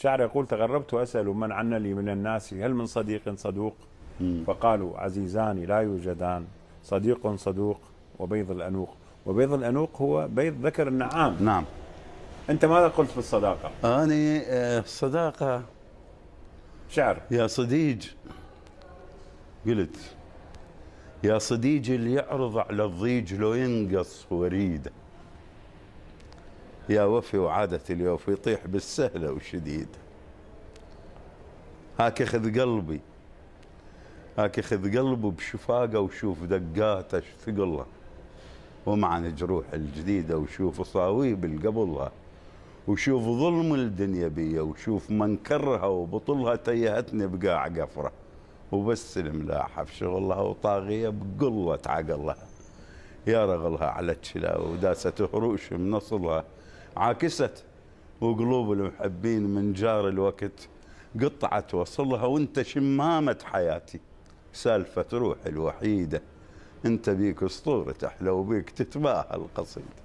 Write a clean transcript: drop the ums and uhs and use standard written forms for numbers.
شاعر يقول: تغربت وأسأل من عنا لي من الناس هل من صديق صدوق؟ فقالوا: عزيزان لا يوجدان، صديق صدوق وبيض الأنوق. وبيض الأنوق هو بيض ذكر النعام. نعم. أنت ماذا قلت في الصداقة؟ أنا الصداقة شعر. يا صديج، قلت يا صديج اللي يعرض على الضيج لو ينقص وريده، يا وفي وعادة اليوفي يطيح بالسهلة وشديدة. هاك خذ قلبي، هاك خذ قلبي بشفاقه وشوف دقاته ايش ثقلها، ومعنا جروح الجديدة وشوف صاويب القبلها، وشوف ظلم الدنيا بيا، وشوف منكرها وبطلها تيهتني بقاع قفره، وبس الملاحة في شغلها وطاغية بقلة عقلها، يا رغلها على الشلا وداست هروش من نصلها، عاكست وقلوب المحبين من جار الوقت قطعت وصلها، وانت شمامة حياتي سالفة روحي الوحيدة، انت بيك اسطورة احلى وبيك تتباهى القصيدة.